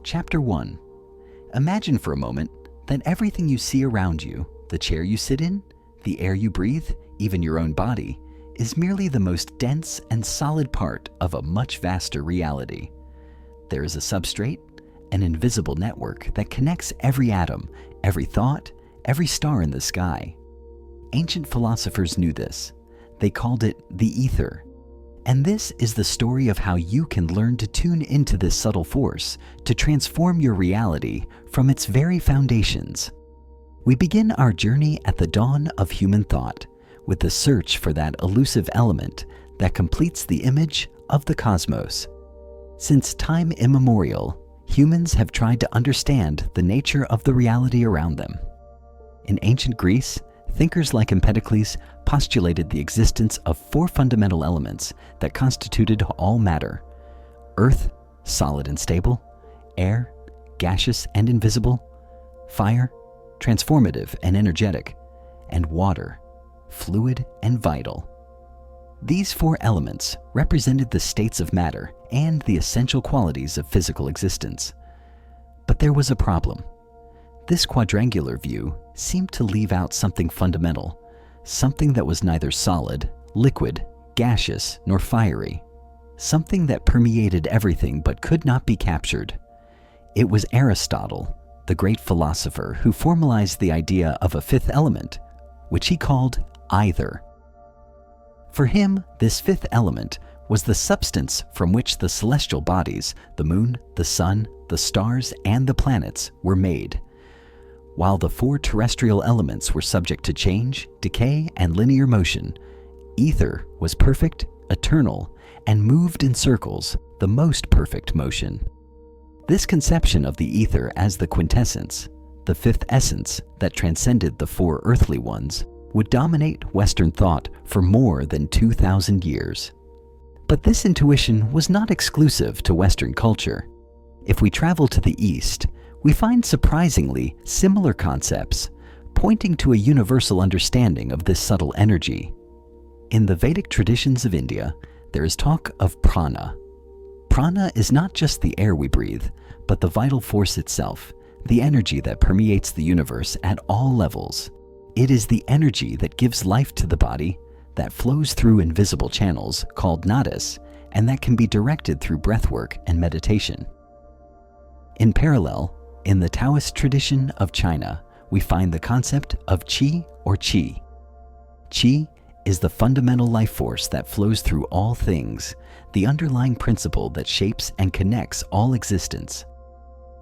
Chapter 1. Imagine for a moment that everything you see around you, the chair you sit in, the air you breathe, even your own body, is merely the most dense and solid part of a much vaster reality. There is a substrate, an invisible network that connects every atom, every thought, every star in the sky. Ancient philosophers knew this. They called it the ether. And this is the story of how you can learn to tune into this subtle force to transform your reality from its very foundations. We begin our journey at the dawn of human thought with the search for that elusive element that completes the image of the cosmos. Since time immemorial, humans have tried to understand the nature of the reality around them. In ancient Greece, thinkers like Empedocles postulated the existence of four fundamental elements that constituted all matter: earth, solid and stable; air, gaseous and invisible; fire, transformative and energetic; and water, fluid and vital. These four elements represented the states of matter and the essential qualities of physical existence. But there was a problem. This quadrangular view seemed to leave out something fundamental, something that was neither solid, liquid, gaseous, nor fiery, something that permeated everything but could not be captured. It was Aristotle, the great philosopher, who formalized the idea of a fifth element, which he called either. For him, this fifth element was the substance from which the celestial bodies, the moon, the sun, the stars, and the planets, were made. While the four terrestrial elements were subject to change, decay, and linear motion, ether was perfect, eternal, and moved in circles, the most perfect motion. This conception of the ether as the quintessence, the fifth essence that transcended the four earthly ones, would dominate Western thought for more than 2,000 years. But this intuition was not exclusive to Western culture. If we travel to the East, we find surprisingly similar concepts, pointing to a universal understanding of this subtle energy. In the Vedic traditions of India, there is talk of prana. Prana is not just the air we breathe, but the vital force itself, the energy that permeates the universe at all levels. It is the energy that gives life to the body, that flows through invisible channels called nadis, and that can be directed through breathwork and meditation. In parallel, in the Taoist tradition of China, we find the concept of qi or qi. Qi is the fundamental life force that flows through all things, the underlying principle that shapes and connects all existence.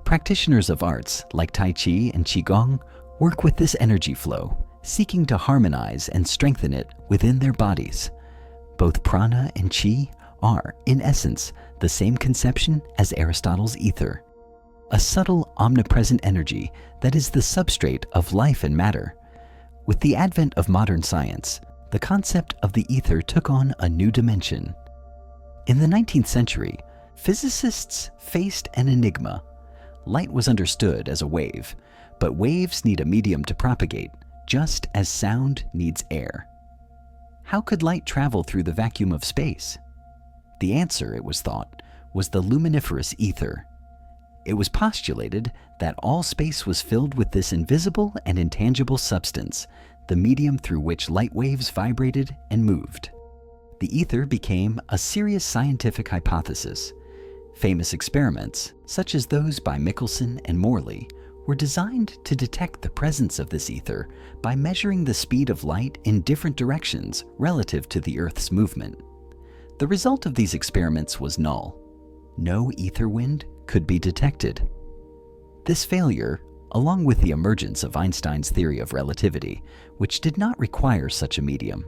Practitioners of arts like Tai Chi and Qigong work with this energy flow, seeking to harmonize and strengthen it within their bodies. Both prana and qi are, in essence, the same conception as Aristotle's ether, a subtle, omnipresent energy that is the substrate of life and matter. With the advent of modern science, the concept of the ether took on a new dimension. In the 19th century, physicists faced an enigma. Light was understood as a wave, but waves need a medium to propagate, just as sound needs air. How could light travel through the vacuum of space? The answer, it was thought, was the luminiferous ether. It was postulated that all space was filled with this invisible and intangible substance, the medium through which light waves vibrated and moved. The ether became a serious scientific hypothesis. Famous experiments, such as those by Michelson and Morley, were designed to detect the presence of this ether by measuring the speed of light in different directions relative to the Earth's movement. The result of these experiments was null. No ether wind could be detected. This failure, along with the emergence of Einstein's theory of relativity, which did not require such a medium,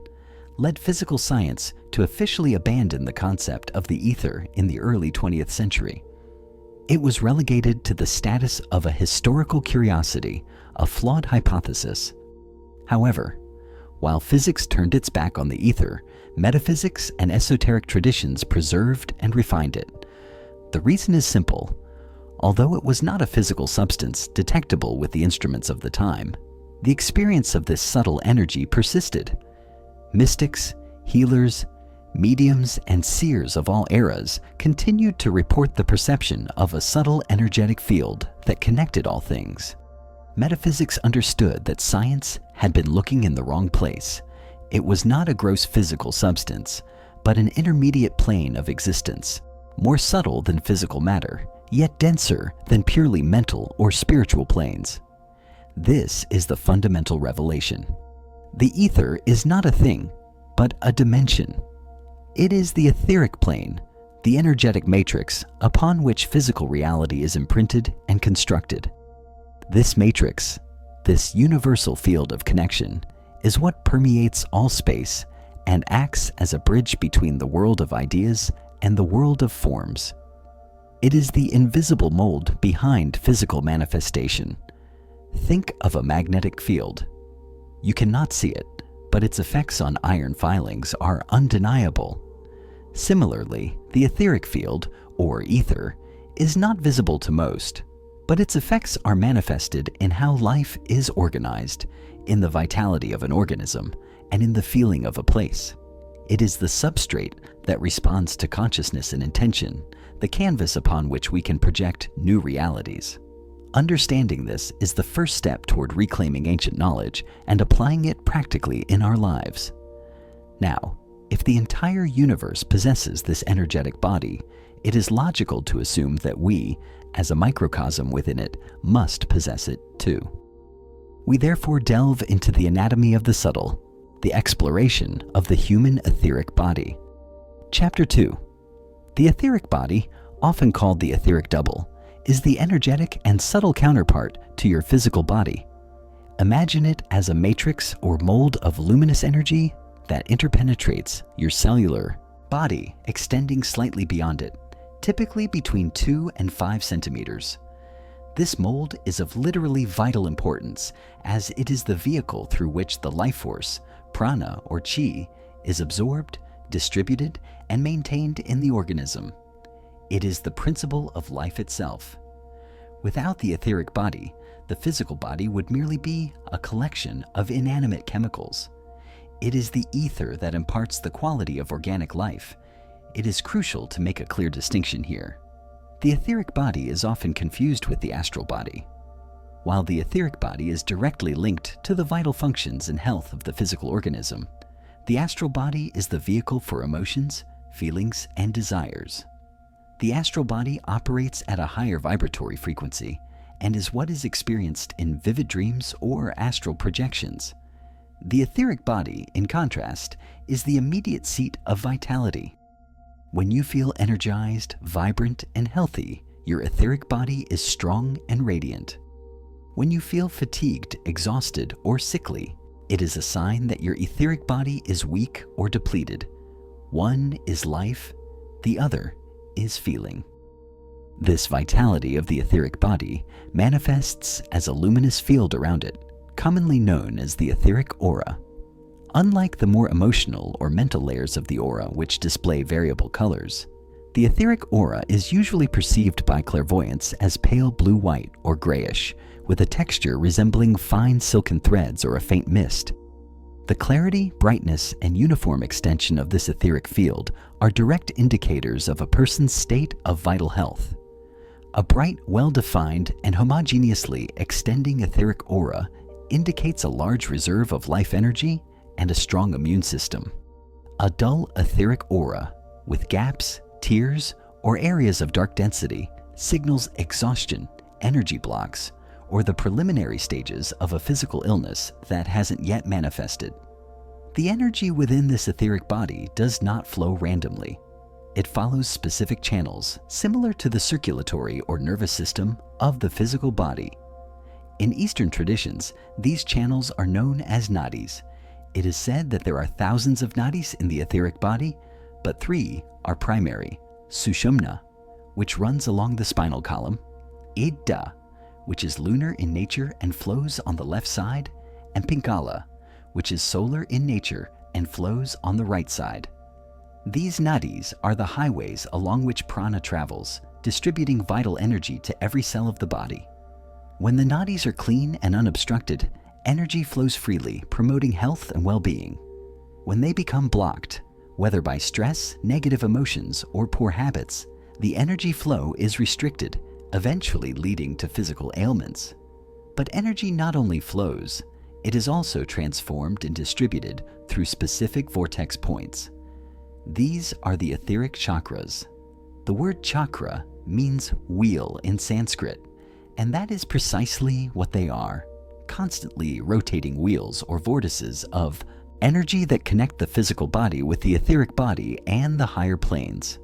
led physical science to officially abandon the concept of the ether in the early 20th century. It was relegated to the status of a historical curiosity, a flawed hypothesis. However, while physics turned its back on the ether, metaphysics and esoteric traditions preserved and refined it. The reason is simple. Although it was not a physical substance detectable with the instruments of the time, the experience of this subtle energy persisted. Mystics, healers, mediums and seers of all eras continued to report the perception of a subtle energetic field that connected all things. Metaphysics understood that science had been looking in the wrong place. It was not a gross physical substance, but an intermediate plane of existence, more subtle than physical matter, yet denser than purely mental or spiritual planes. This is the fundamental revelation. The ether is not a thing, but a dimension. It is the etheric plane, the energetic matrix upon which physical reality is imprinted and constructed. This matrix, this universal field of connection, is what permeates all space and acts as a bridge between the world of ideas and the world of forms. It is the invisible mold behind physical manifestation. Think of a magnetic field. You cannot see it, but its effects on iron filings are undeniable. Similarly, the etheric field, or ether, is not visible to most, but its effects are manifested in how life is organized, in the vitality of an organism, and in the feeling of a place. It is the substrate that responds to consciousness and intention, the canvas upon which we can project new realities. Understanding this is the first step toward reclaiming ancient knowledge and applying it practically in our lives. Now, if the entire universe possesses this energetic body, it is logical to assume that we, as a microcosm within it, must possess it too. We therefore delve into the anatomy of the subtle, the exploration of the human etheric body. Chapter 2. The etheric body, often called the etheric double, is the energetic and subtle counterpart to your physical body. Imagine it as a matrix or mold of luminous energy that interpenetrates your cellular body, extending slightly beyond it, typically between 2 and 5 centimeters. This mold is of literally vital importance, as it is the vehicle through which the life force, prana or chi, is absorbed, distributed, and maintained in the organism. It is the principle of life itself. Without the etheric body, the physical body would merely be a collection of inanimate chemicals. It is the ether that imparts the quality of organic life. It is crucial to make a clear distinction here. The etheric body is often confused with the astral body. While the etheric body is directly linked to the vital functions and health of the physical organism, the astral body is the vehicle for emotions, feelings, and desires. The astral body operates at a higher vibratory frequency and is what is experienced in vivid dreams or astral projections. The etheric body, in contrast, is the immediate seat of vitality. When you feel energized, vibrant, and healthy, your etheric body is strong and radiant. When you feel fatigued, exhausted, or sickly, it is a sign that your etheric body is weak or depleted. One is life, the other is feeling. This vitality of the etheric body manifests as a luminous field around it, commonly known as the etheric aura. Unlike the more emotional or mental layers of the aura, which display variable colors, the etheric aura is usually perceived by clairvoyants as pale blue-white or grayish, with a texture resembling fine silken threads or a faint mist. The clarity, brightness, and uniform extension of this etheric field are direct indicators of a person's state of vital health. A bright, well-defined, and homogeneously extending etheric aura indicates a large reserve of life energy and a strong immune system. A dull etheric aura, with gaps, tears, or areas of dark density, signals exhaustion, energy blocks, or the preliminary stages of a physical illness that hasn't yet manifested. The energy within this etheric body does not flow randomly. It follows specific channels, similar to the circulatory or nervous system of the physical body. In Eastern traditions, these channels are known as nadis. It is said that there are thousands of nadis in the etheric body, but 3 are primary: Sushumna, which runs along the spinal column; Idda, which is lunar in nature and flows on the left side; and Pingala, which is solar in nature and flows on the right side. These nadis are the highways along which prana travels, distributing vital energy to every cell of the body. When the nadis are clean and unobstructed, energy flows freely, promoting health and well-being. When they become blocked, Whether by stress, negative emotions, or poor habits, the energy flow is restricted, eventually leading to physical ailments. But energy not only flows, it is also transformed and distributed through specific vortex points. These are the etheric chakras. The word chakra means wheel in Sanskrit, and that is precisely what they are: constantly rotating wheels or vortices of energy that connect the physical body with the etheric body and the higher planes.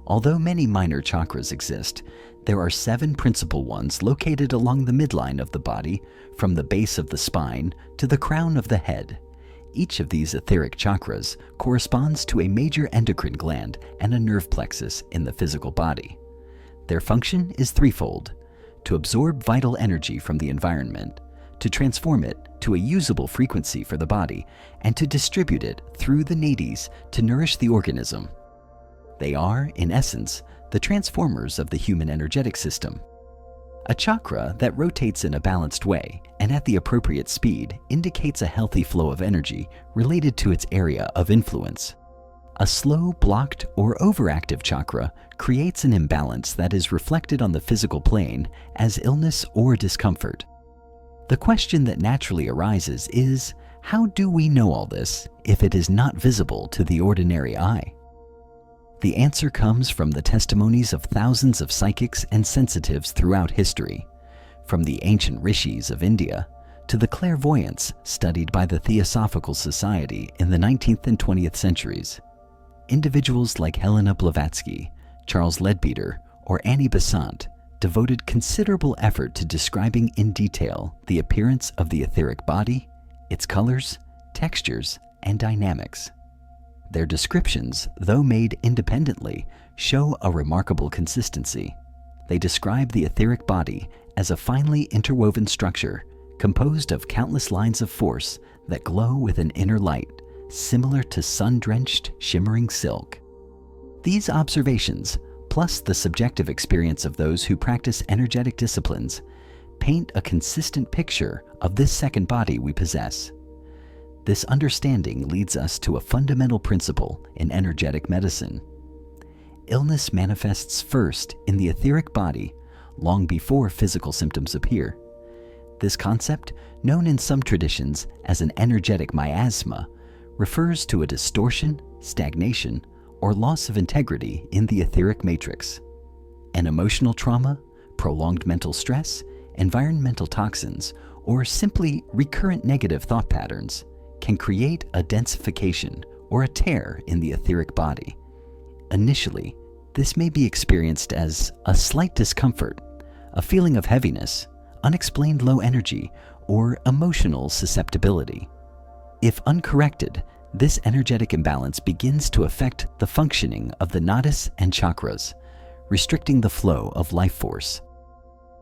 Although many minor chakras exist, there are 7 principal ones located along the midline of the body, from the base of the spine to the crown of the head. Each of these etheric chakras corresponds to a major endocrine gland and a nerve plexus in the physical body. Their function is threefold: to absorb vital energy from the environment, to transform it to a usable frequency for the body, and to distribute it through the nadis to nourish the organism. They are, in essence, the transformers of the human energetic system. A chakra that rotates in a balanced way and at the appropriate speed indicates a healthy flow of energy related to its area of influence. A slow, blocked, or overactive chakra creates an imbalance that is reflected on the physical plane as illness or discomfort. The question that naturally arises is, how do we know all this if it is not visible to the ordinary eye? The answer comes from the testimonies of thousands of psychics and sensitives throughout history, from the ancient rishis of India to the clairvoyants studied by the Theosophical Society in the 19th and 20th centuries. Individuals like Helena Blavatsky, Charles Leadbeater, or Annie Besant devoted considerable effort to describing in detail the appearance of the etheric body, its colors, textures, and dynamics. Their descriptions, though made independently, show a remarkable consistency. They describe the etheric body as a finely interwoven structure composed of countless lines of force that glow with an inner light, similar to sun-drenched, shimmering silk. These observations, plus the subjective experience of those who practice energetic disciplines, paint a consistent picture of this second body we possess. This understanding leads us to a fundamental principle in energetic medicine. Illness manifests first in the etheric body, long before physical symptoms appear. This concept, known in some traditions as an energetic miasma, refers to a distortion, stagnation, or loss of integrity in the etheric matrix. An emotional trauma, prolonged mental stress, environmental toxins, or simply recurrent negative thought patterns can create a densification or a tear in the etheric body. Initially, this may be experienced as a slight discomfort, a feeling of heaviness, unexplained low energy, or emotional susceptibility. If uncorrected, this energetic imbalance begins to affect the functioning of the nadis and chakras, restricting the flow of life force.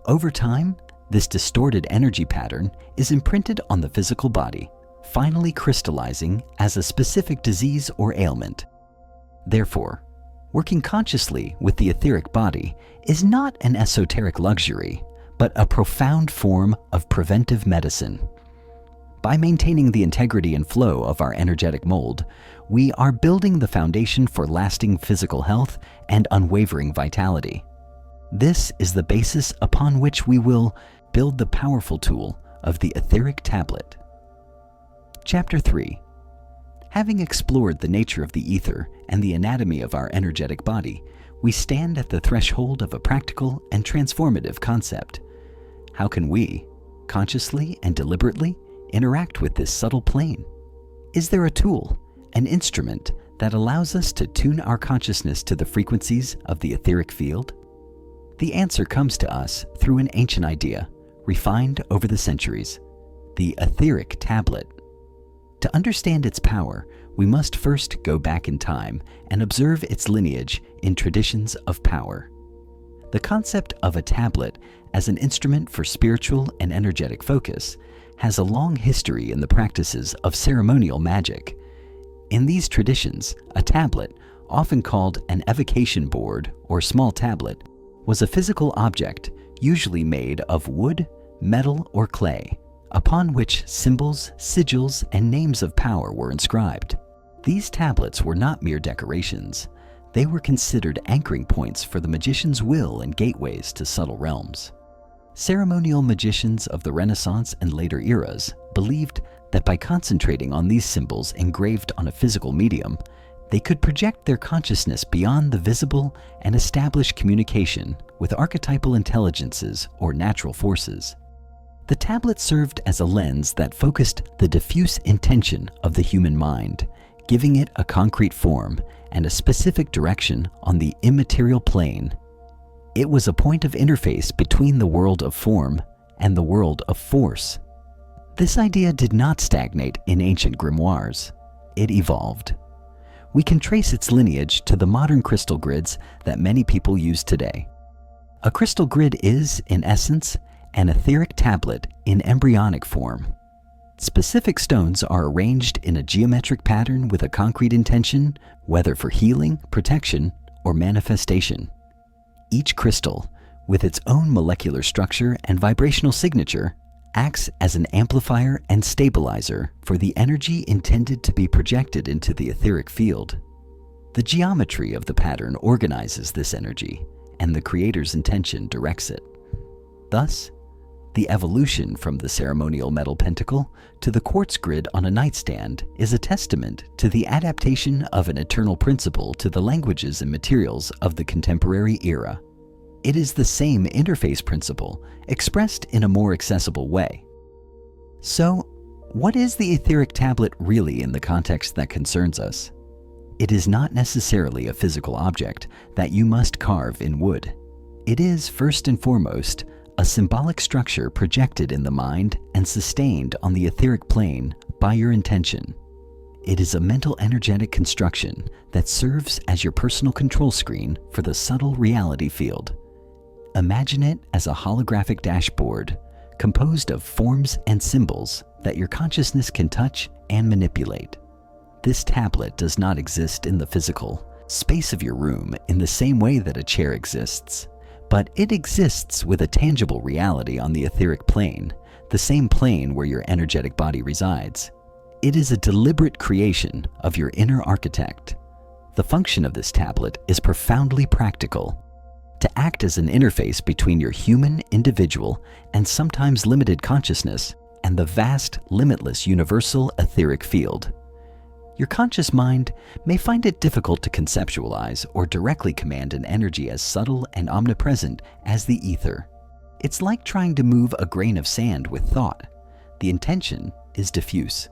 Over time, this distorted energy pattern is imprinted on the physical body, finally crystallizing as a specific disease or ailment. Therefore, working consciously with the etheric body is not an esoteric luxury, but a profound form of preventive medicine. By maintaining the integrity and flow of our energetic mold, we are building the foundation for lasting physical health and unwavering vitality. This is the basis upon which we will build the powerful tool of the etheric tablet. Chapter 3. Having explored the nature of the ether and the anatomy of our energetic body, we stand at the threshold of a practical and transformative concept. How can we, consciously and deliberately, interact with this subtle plane? Is there a tool, an instrument that allows us to tune our consciousness to the frequencies of the etheric field? The answer comes to us through an ancient idea, refined over the centuries: the etheric tablet. To understand its power, we must first go back in time and observe its lineage in traditions of power. The concept of a tablet as an instrument for spiritual and energetic focus has a long history in the practices of ceremonial magic. In these traditions, a tablet, often called an evocation board or small tablet, was a physical object usually made of wood, metal, or clay, upon which symbols, sigils, and names of power were inscribed. These tablets were not mere decorations. They were considered anchoring points for the magician's will and gateways to subtle realms. Ceremonial magicians of the Renaissance and later eras believed that by concentrating on these symbols engraved on a physical medium, they could project their consciousness beyond the visible and establish communication with archetypal intelligences or natural forces. The tablet served as a lens that focused the diffuse intention of the human mind, giving it a concrete form and a specific direction on the immaterial plane. It was a point of interface between the world of form and the world of force. This idea did not stagnate in ancient grimoires. It evolved. We can trace its lineage to the modern crystal grids that many people use today. A crystal grid is, in essence, an etheric tablet in embryonic form. Specific stones are arranged in a geometric pattern with a concrete intention, whether for healing, protection, or manifestation. Each crystal, with its own molecular structure and vibrational signature, acts as an amplifier and stabilizer for the energy intended to be projected into the etheric field. The geometry of the pattern organizes this energy, and the creator's intention directs it. Thus, the evolution from the ceremonial metal pentacle to the quartz grid on a nightstand is a testament to the adaptation of an eternal principle to the languages and materials of the contemporary era. It is the same interface principle, expressed in a more accessible way. So, what is the etheric tablet really in the context that concerns us? It is not necessarily a physical object that you must carve in wood. It is, first and foremost, a symbolic structure projected in the mind and sustained on the etheric plane by your intention. It is a mental energetic construction that serves as your personal control screen for the subtle reality field. Imagine it as a holographic dashboard composed of forms and symbols that your consciousness can touch and manipulate. This tablet does not exist in the physical space of your room in the same way that a chair exists, but it exists with a tangible reality on the etheric plane, the same plane where your energetic body resides. It is a deliberate creation of your inner architect. The function of this tablet is profoundly practical, to act as an interface between your human, individual, and sometimes limited consciousness and the vast, limitless universal etheric field. Your conscious mind may find it difficult to conceptualize or directly command an energy as subtle and omnipresent as the ether. It's like trying to move a grain of sand with thought. The intention is diffuse.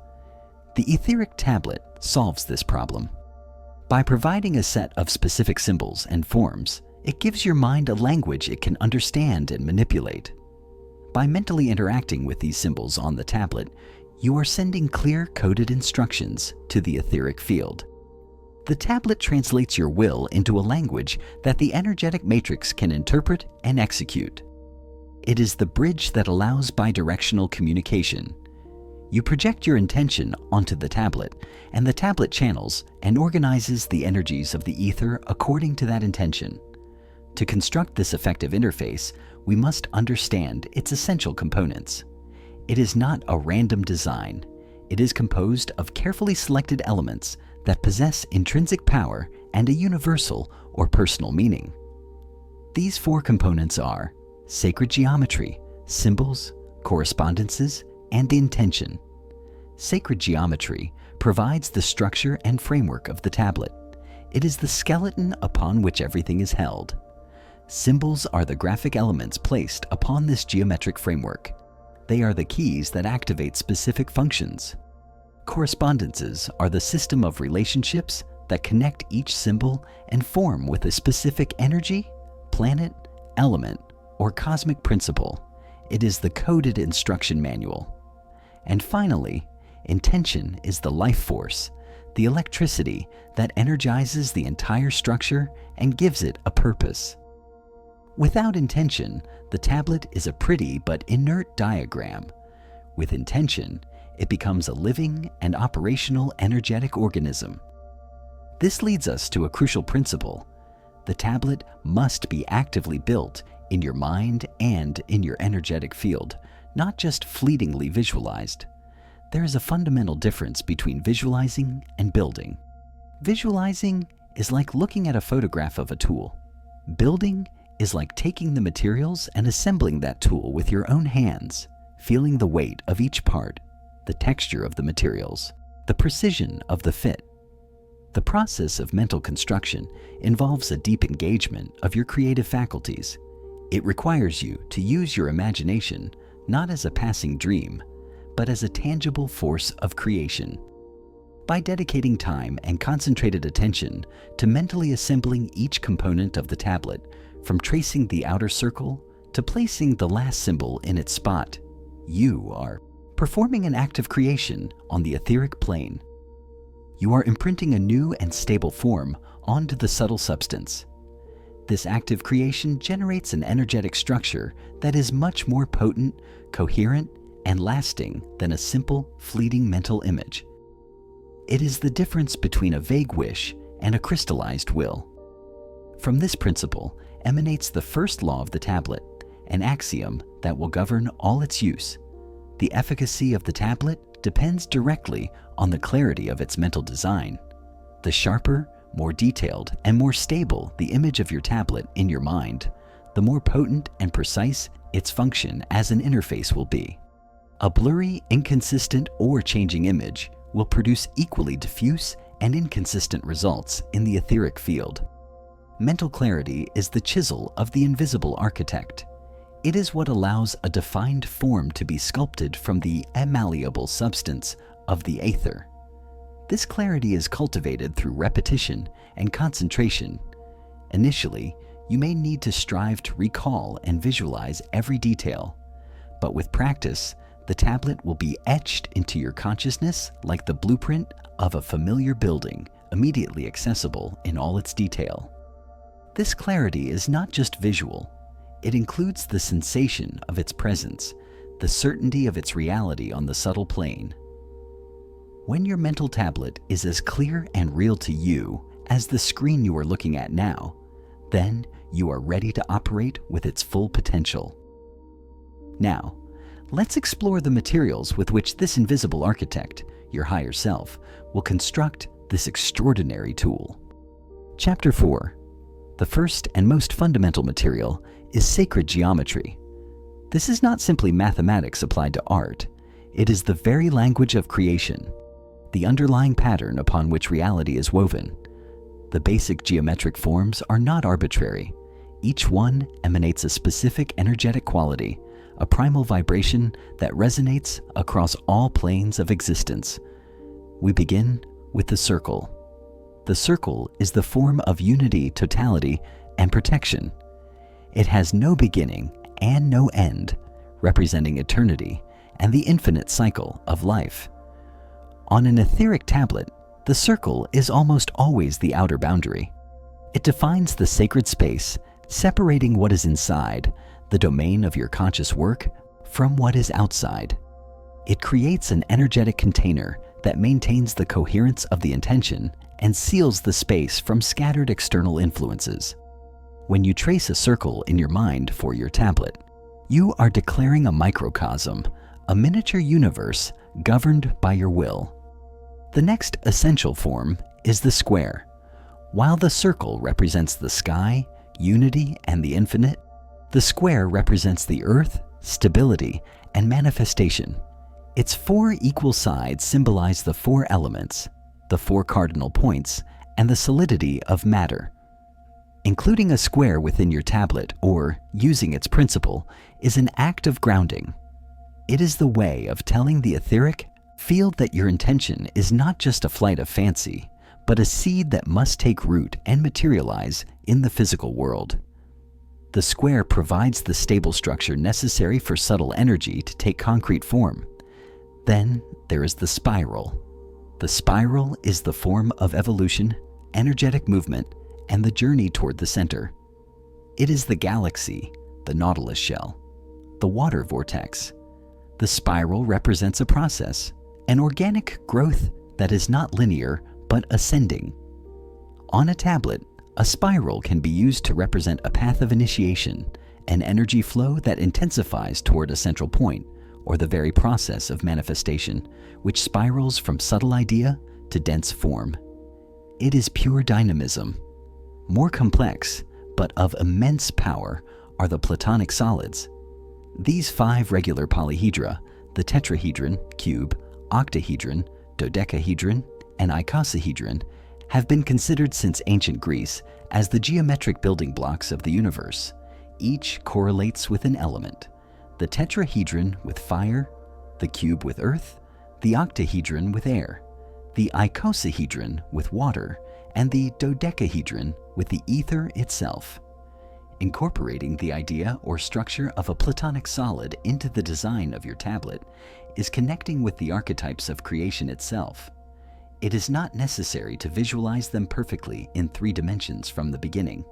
The etheric tablet solves this problem. By providing a set of specific symbols and forms, it gives your mind a language it can understand and manipulate. By mentally interacting with these symbols on the tablet, you are sending clear coded instructions to the etheric field. The tablet translates your will into a language that the energetic matrix can interpret and execute. It is the bridge that allows bidirectional communication. You project your intention onto the tablet, and the tablet channels and organizes the energies of the ether according to that intention. To construct this effective interface, we must understand its essential components. It is not a random design. It is composed of carefully selected elements that possess intrinsic power and a universal or personal meaning. These four components are sacred geometry, symbols, correspondences, and intention. Sacred geometry provides the structure and framework of the tablet. It is the skeleton upon which everything is held. Symbols are the graphic elements placed upon this geometric framework. They are the keys that activate specific functions. Correspondences are the system of relationships that connect each symbol and form with a specific energy, planet, element, or cosmic principle. It is the coded instruction manual. And finally, intention is the life force, the electricity that energizes the entire structure and gives it a purpose. Without intention, the tablet is a pretty but inert diagram. With intention, it becomes a living and operational energetic organism. This leads us to a crucial principle. The tablet must be actively built in your mind and in your energetic field, not just fleetingly visualized. There is a fundamental difference between visualizing and building. Visualizing is like looking at a photograph of a tool. Building is like taking the materials and assembling that tool with your own hands, feeling the weight of each part, the texture of the materials, the precision of the fit. The process of mental construction involves a deep engagement of your creative faculties. It requires you to use your imagination not as a passing dream, but as a tangible force of creation. By dedicating time and concentrated attention to mentally assembling each component of the tablet, from tracing the outer circle to placing the last symbol in its spot, you are performing an act of creation on the etheric plane. You are imprinting a new and stable form onto the subtle substance. This active creation generates an energetic structure that is much more potent, coherent, and lasting than a simple, fleeting mental image. It is the difference between a vague wish and a crystallized will. From this principle emanates the first law of the tablet, an axiom that will govern all its use. The efficacy of the tablet depends directly on the clarity of its mental design. The sharper, more detailed, and more stable the image of your tablet in your mind, the more potent and precise its function as an interface will be. A blurry, inconsistent, or changing image will produce equally diffuse and inconsistent results in the etheric field. Mental clarity is the chisel of the invisible architect. It is what allows a defined form to be sculpted from the immalleable substance of the aether. This clarity is cultivated through repetition and concentration. Initially, you may need to strive to recall and visualize every detail, but with practice, the tablet will be etched into your consciousness like the blueprint of a familiar building, immediately accessible in all its detail. This clarity is not just visual. It includes the sensation of its presence, the certainty of its reality on the subtle plane. When your mental tablet is as clear and real to you as the screen you are looking at now, then you are ready to operate with its full potential. Now, let's explore the materials with which this invisible architect, your higher self, will construct this extraordinary tool. Chapter 4. The first and most fundamental material is sacred geometry. This is not simply mathematics applied to art. It is the very language of creation, the underlying pattern upon which reality is woven. The basic geometric forms are not arbitrary. Each one emanates a specific energetic quality, a primal vibration that resonates across all planes of existence. We begin with the circle. The circle is the form of unity, totality, and protection. It has no beginning and no end, representing eternity and the infinite cycle of life. On an etheric tablet, the circle is almost always the outer boundary. It defines the sacred space, separating what is inside, the domain of your conscious work, from what is outside. It creates an energetic container that maintains the coherence of the intention and seals the space from scattered external influences. When you trace a circle in your mind for your tablet, you are declaring a microcosm, a miniature universe governed by your will. The next essential form is the square. While the circle represents the sky, unity, and the infinite, the square represents the earth, stability, and manifestation. Its four equal sides symbolize the four elements, the four cardinal points, and the solidity of matter. Including a square within your tablet, or using its principle, is an act of grounding. It is the way of telling the etheric field that your intention is not just a flight of fancy, but a seed that must take root and materialize in the physical world. The square provides the stable structure necessary for subtle energy to take concrete form. Then there is the spiral. The spiral is the form of evolution, energetic movement, and the journey toward the center. It is the galaxy, the nautilus shell, the water vortex. The spiral represents a process, an organic growth that is not linear but ascending. On a tablet, a spiral can be used to represent a path of initiation, an energy flow that intensifies toward a central point, or the very process of manifestation, which spirals from subtle idea to dense form. It is pure dynamism. More complex, but of immense power, are the Platonic solids. These 5 regular polyhedra, the tetrahedron, cube, octahedron, dodecahedron, and icosahedron, have been considered since ancient Greece as the geometric building blocks of the universe. Each correlates with an element. The tetrahedron with fire, the cube with earth, the octahedron with air, the icosahedron with water, and the dodecahedron with the ether itself. Incorporating the idea or structure of a Platonic solid into the design of your tablet is connecting with the archetypes of creation itself. It is not necessary to visualize them perfectly in 3 dimensions from the beginning.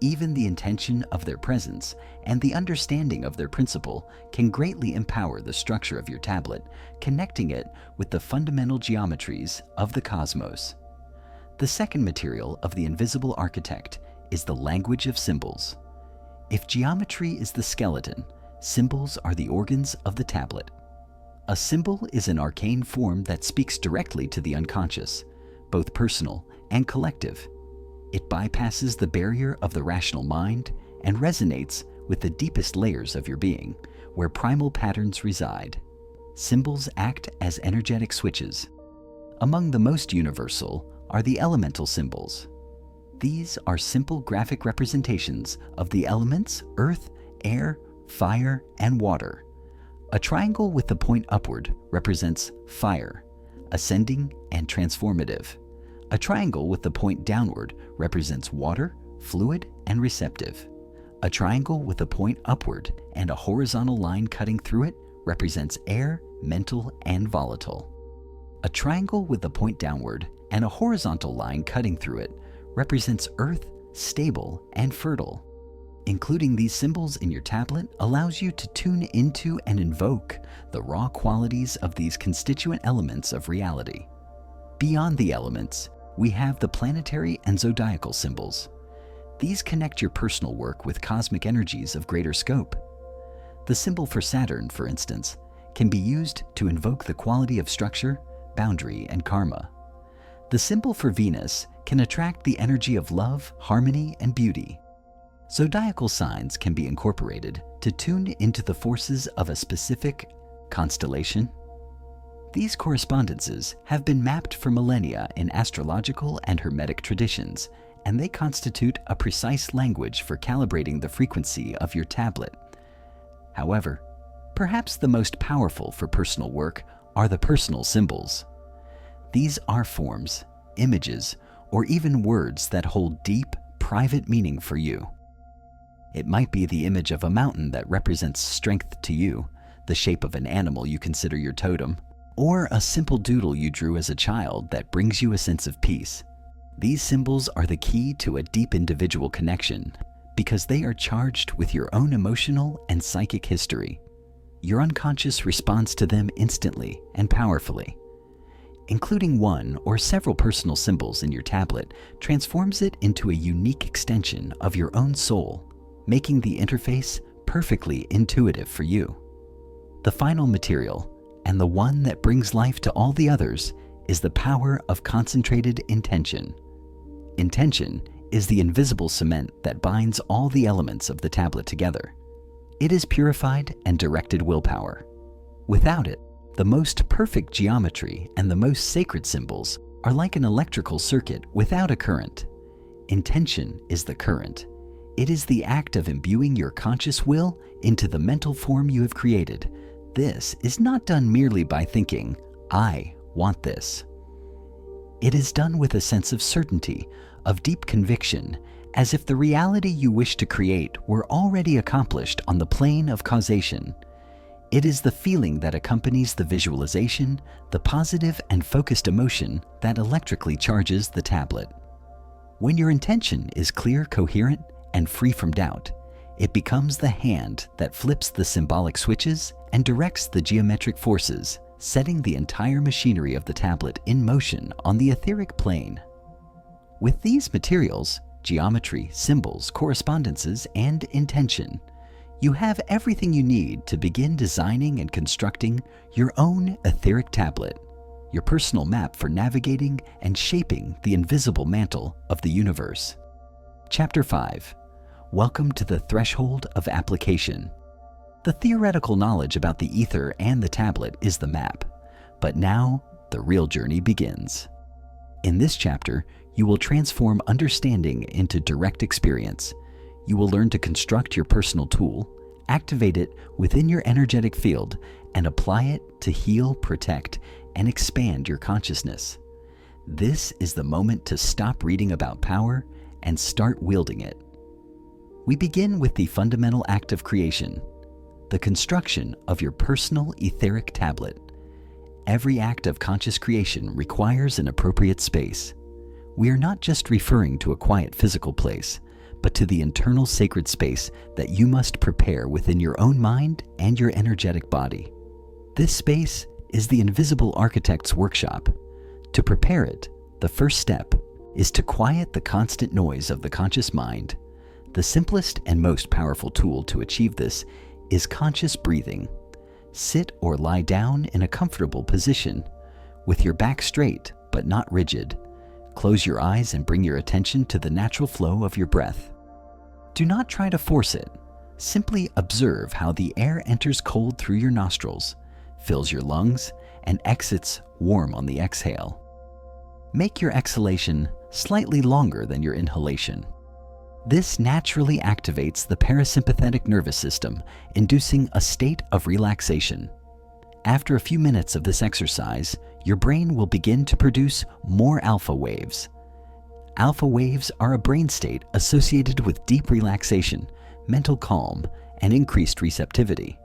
Even the intention of their presence and the understanding of their principle can greatly empower the structure of your tablet, connecting it with the fundamental geometries of the cosmos. The second material of the invisible architect is the language of symbols. If geometry is the skeleton, symbols are the organs of the tablet. A symbol is an arcane form that speaks directly to the unconscious, both personal and collective. It bypasses the barrier of the rational mind and resonates with the deepest layers of your being, where primal patterns reside. Symbols act as energetic switches. Among the most universal are the elemental symbols. These are simple graphic representations of the elements earth, air, fire, and water. A triangle with the point upward represents fire, ascending and transformative. A triangle with the point downward represents water, fluid, and receptive. A triangle with a point upward and a horizontal line cutting through it represents air, mental, and volatile. A triangle with a point downward and a horizontal line cutting through it represents earth, stable, and fertile. Including these symbols in your tablet allows you to tune into and invoke the raw qualities of these constituent elements of reality. Beyond the elements, we have the planetary and zodiacal symbols. These connect your personal work with cosmic energies of greater scope. The symbol for Saturn, for instance, can be used to invoke the quality of structure, boundary, and karma. The symbol for Venus can attract the energy of love, harmony, and beauty. Zodiacal signs can be incorporated to tune into the forces of a specific constellation. These correspondences have been mapped for millennia in astrological and hermetic traditions, and they constitute a precise language for calibrating the frequency of your tablet. However, perhaps the most powerful for personal work are the personal symbols. These are forms, images, or even words that hold deep, private meaning for you. It might be the image of a mountain that represents strength to you, the shape of an animal you consider your totem, or a simple doodle you drew as a child that brings you a sense of peace. These symbols are the key to a deep individual connection because they are charged with your own emotional and psychic history. Your unconscious responds to them instantly and powerfully. Including one or several personal symbols in your tablet transforms it into a unique extension of your own soul, making the interface perfectly intuitive for you. The final material, and the one that brings life to all the others, is the power of concentrated intention. Intention is the invisible cement that binds all the elements of the tablet together. It is purified and directed willpower. Without it, the most perfect geometry and the most sacred symbols are like an electrical circuit without a current. Intention is the current. It is the act of imbuing your conscious will into the mental form you have created. This is not done merely by thinking, "I want this." It is done with a sense of certainty, of deep conviction, as if the reality you wish to create were already accomplished on the plane of causation. It is the feeling that accompanies the visualization, the positive and focused emotion that electrically charges the tablet. When your intention is clear, coherent, and free from doubt, it becomes the hand that flips the symbolic switches and directs the geometric forces, setting the entire machinery of the tablet in motion on the etheric plane. With these materials, geometry, symbols, correspondences, and intention, you have everything you need to begin designing and constructing your own etheric tablet. your personal map for navigating and shaping the invisible mantle of the universe. Chapter 5. Welcome to the Threshold of Application. The theoretical knowledge about the ether and the tablet is the map, but now the real journey begins. In this chapter, you will transform understanding into direct experience. You will learn to construct your personal tool, activate it within your energetic field, and apply it to heal, protect, and expand your consciousness. This is the moment to stop reading about power and start wielding it. We begin with the fundamental act of creation, the construction of your personal etheric tablet. Every act of conscious creation requires an appropriate space. We are not just referring to a quiet physical place, but to the internal sacred space that you must prepare within your own mind and your energetic body. This space is the invisible architect's workshop. To prepare it, the first step is to quiet the constant noise of the conscious mind. The simplest and most powerful tool to achieve this is conscious breathing. Sit or lie down in a comfortable position, with your back straight but not rigid. Close your eyes and bring your attention to the natural flow of your breath. Do not try to force it. Simply observe how the air enters cold through your nostrils, fills your lungs, and exits warm on the exhale. Make your exhalation slightly longer than your inhalation. This naturally activates the parasympathetic nervous system, inducing a state of relaxation. After a few minutes of this exercise, your brain will begin to produce more alpha waves. Alpha waves are a brain state associated with deep relaxation, mental calm, and increased receptivity.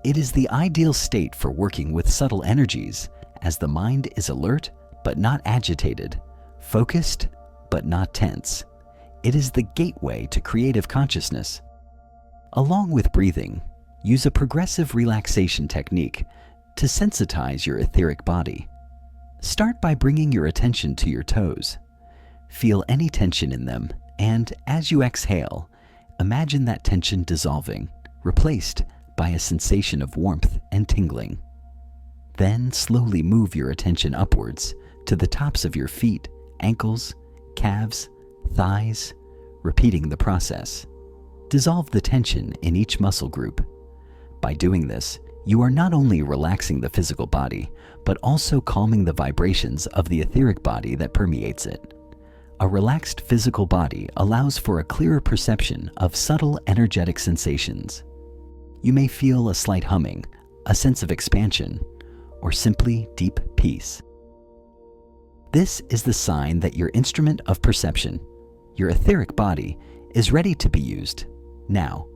It is the ideal state for working with subtle energies, as the mind is alert but not agitated, focused but not tense. It is the gateway to creative consciousness. Along with breathing, use a progressive relaxation technique to sensitize your etheric body. Start by bringing your attention to your toes. Feel any tension in them, and as you exhale, imagine that tension dissolving, replaced by a sensation of warmth and tingling. Then slowly move your attention upwards to the tops of your feet, ankles, calves, thighs, repeating the process. Dissolve the tension in each muscle group. By doing this, you are not only relaxing the physical body, but also calming the vibrations of the etheric body that permeates it. A relaxed physical body allows for a clearer perception of subtle energetic sensations. You may feel a slight humming, a sense of expansion, or simply deep peace. This is the sign that your instrument of perception, your etheric body, is ready to be used. Now,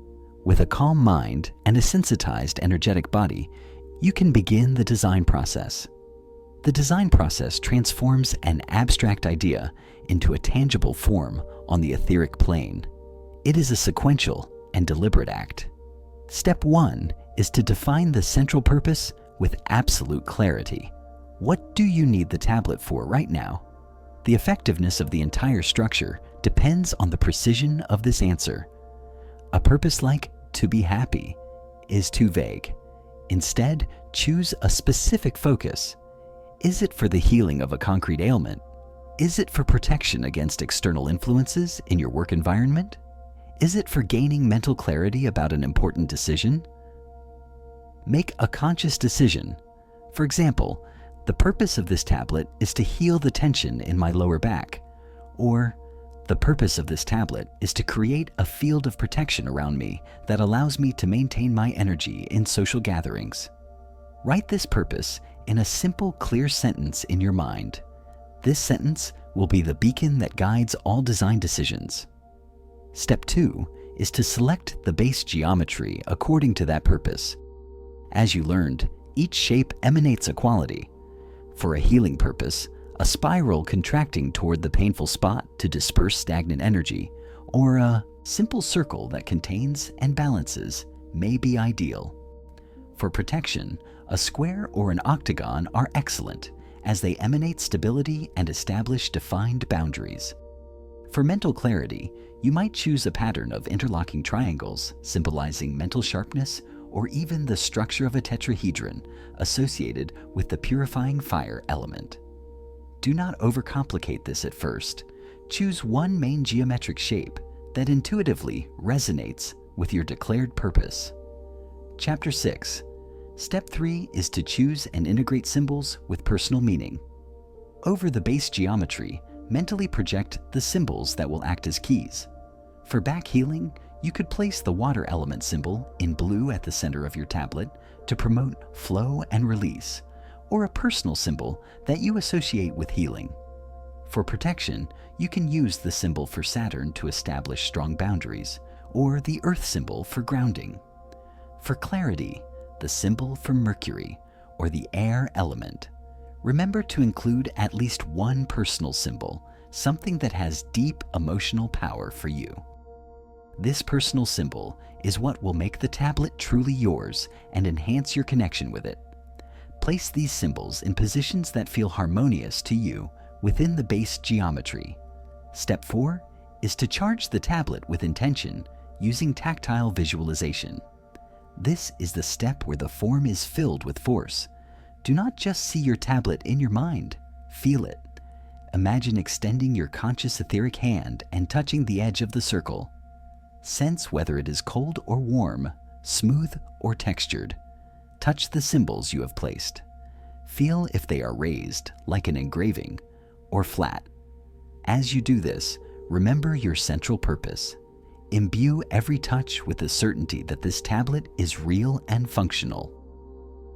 with a calm mind and a sensitized energetic body, you can begin the design process. The design process transforms an abstract idea into a tangible form on the etheric plane. It is a sequential and deliberate act. Step 1 is to define the central purpose with absolute clarity. What do you need the tablet for right now? The effectiveness of the entire structure depends on the precision of this answer. A purpose like "to be happy" is too vague. Instead, choose a specific focus. Is it for the healing of a concrete ailment? Is it for protection against external influences in your work environment? Is it for gaining mental clarity about an important decision? Make a conscious decision. For example, the purpose of this tablet is to heal the tension in my lower back. Or, the purpose of this tablet is to create a field of protection around me that allows me to maintain my energy in social gatherings. Write this purpose in a simple, clear sentence in your mind. This sentence will be the beacon that guides all design decisions. Step 2 is to select the base geometry according to that purpose. As you learned, each shape emanates a quality. For a healing purpose, a spiral contracting toward the painful spot to disperse stagnant energy, or a simple circle that contains and balances may be ideal. For protection, a square or an octagon are excellent, as they emanate stability and establish defined boundaries. For mental clarity, you might choose a pattern of interlocking triangles symbolizing mental sharpness, or even the structure of a tetrahedron associated with the purifying fire element. Do not overcomplicate this at first. Choose one main geometric shape that intuitively resonates with your declared purpose. Chapter 6. Step 3 is to choose and integrate symbols with personal meaning. Over the base geometry, mentally project the symbols that will act as keys. For back healing, you could place the water element symbol in blue at the center of your tablet to promote flow and release, or a personal symbol that you associate with healing. For protection, you can use the symbol for Saturn to establish strong boundaries, or the Earth symbol for grounding. For clarity, the symbol for Mercury, or the air element. Remember to include at least one personal symbol, something that has deep emotional power for you. This personal symbol is what will make the tablet truly yours and enhance your connection with it. Place these symbols in positions that feel harmonious to you within the base geometry. Step 4 is to charge the tablet with intention using tactile visualization. This is the step where the form is filled with force. Do not just see your tablet in your mind, feel it. Imagine extending your conscious etheric hand and touching the edge of the circle. Sense whether it is cold or warm, smooth or textured. Touch the symbols you have placed. Feel if they are raised, like an engraving, or flat. As you do this, remember your central purpose. Imbue every touch with the certainty that this tablet is real and functional.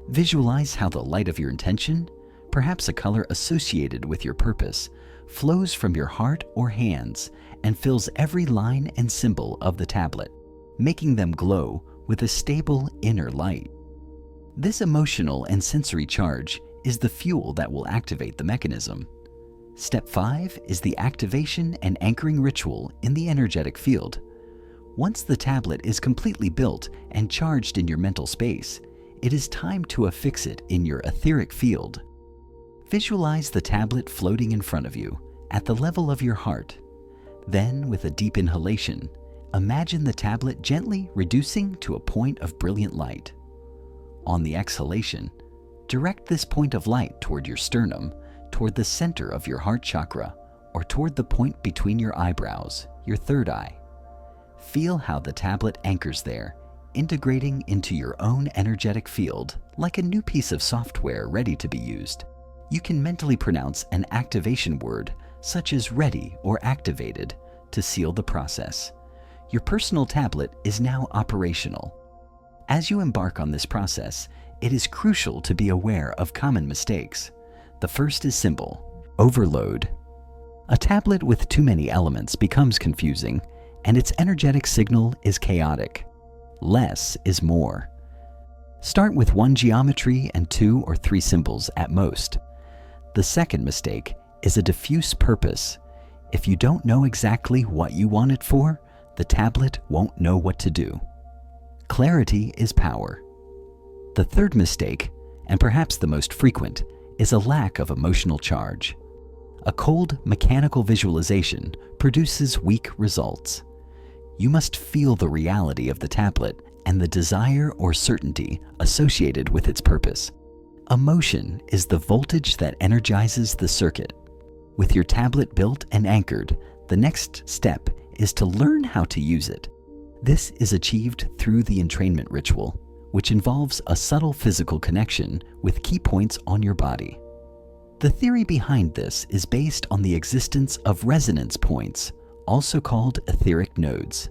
Visualize how the light of your intention, perhaps a color associated with your purpose, flows from your heart or hands and fills every line and symbol of the tablet, making them glow with a stable inner light. This emotional and sensory charge is the fuel that will activate the mechanism. Step 5 is the activation and anchoring ritual in the energetic field. Once the tablet is completely built and charged in your mental space, it is time to affix it in your etheric field. Visualize the tablet floating in front of you at the level of your heart. Then, with a deep inhalation, imagine the tablet gently reducing to a point of brilliant light. On the exhalation, direct this point of light toward your sternum, toward the center of your heart chakra, or toward the point between your eyebrows, your third eye. Feel how the tablet anchors there, integrating into your own energetic field like a new piece of software ready to be used. You can mentally pronounce an activation word such as ready or activated to seal the process. Your personal tablet is now operational. As you embark on this process, it is crucial to be aware of common mistakes. The first is symbol overload. A tablet with too many elements becomes confusing, and its energetic signal is chaotic. Less is more. Start with one geometry and 2 or 3 symbols at most. The second mistake is a diffuse purpose. If you don't know exactly what you want it for, the tablet won't know what to do. Clarity is power. The third mistake, and perhaps the most frequent, is a lack of emotional charge. A cold, mechanical visualization produces weak results. You must feel the reality of the tablet and the desire or certainty associated with its purpose. Emotion is the voltage that energizes the circuit. With your tablet built and anchored, the next step is to learn how to use it. This is achieved through the entrainment ritual, which involves a subtle physical connection with key points on your body. The theory behind this is based on the existence of resonance points, also called etheric nodes.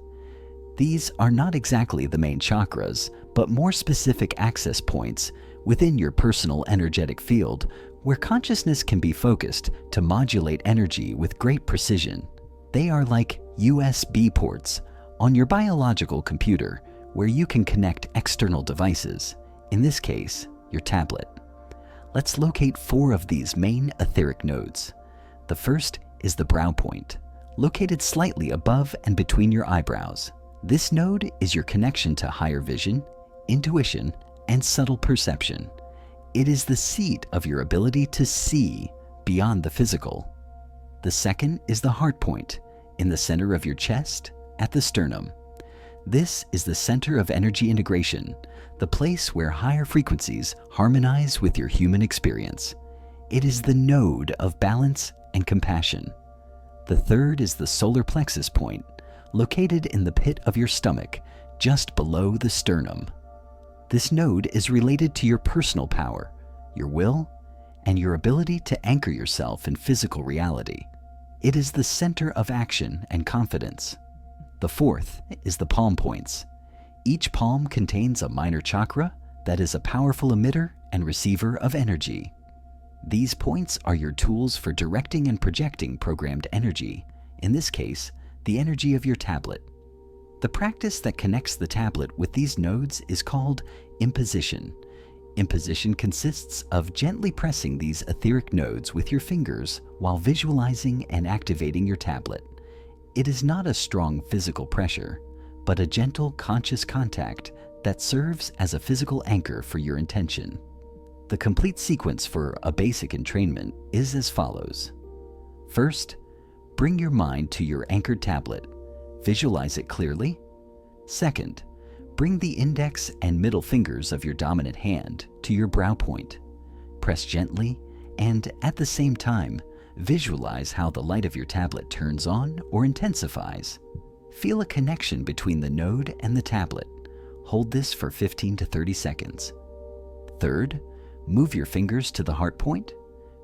These are not exactly the main chakras, but more specific access points within your personal energetic field where consciousness can be focused to modulate energy with great precision. They are like USB ports on your biological computer where you can connect external devices, in this case, your tablet. Let's locate 4 of these main etheric nodes. The first is the brow point, located slightly above and between your eyebrows. This node is your connection to higher vision, intuition, and subtle perception. It is the seat of your ability to see beyond the physical. The second is the heart point, in the center of your chest, at the sternum. This is the center of energy integration, the place where higher frequencies harmonize with your human experience. It is the node of balance and compassion. The third is the solar plexus point, located in the pit of your stomach, just below the sternum. This node is related to your personal power, your will, and your ability to anchor yourself in physical reality. It is the center of action and confidence. The fourth is the palm points. Each palm contains a minor chakra that is a powerful emitter and receiver of energy. These points are your tools for directing and projecting programmed energy, in this case, the energy of your tablet. The practice that connects the tablet with these nodes is called imposition. Imposition consists of gently pressing these etheric nodes with your fingers while visualizing and activating your tablet. It is not a strong physical pressure, but a gentle conscious contact that serves as a physical anchor for your intention. The complete sequence for a basic entrainment is as follows. First, bring your mind to your anchored tablet. Visualize it clearly. Second, bring the index and middle fingers of your dominant hand to your brow point. Press gently, and at the same time, visualize how the light of your tablet turns on or intensifies. Feel a connection between the node and the tablet. Hold this for 15 to 30 seconds. Third, move your fingers to the heart point.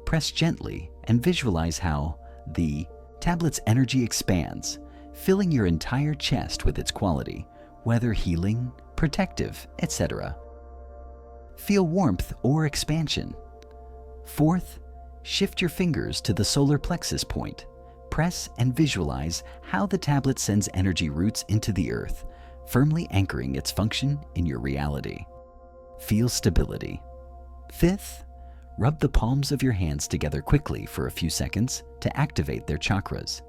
Press gently and visualize how the tablet's energy expands, filling your entire chest with its quality, whether healing, protective, etc. Feel warmth or expansion. Fourth, shift your fingers to the solar plexus point. Press and visualize how the tablet sends energy roots into the earth, firmly anchoring its function in your reality. Feel stability. Fifth, rub the palms of your hands together quickly for a few seconds to activate their chakras.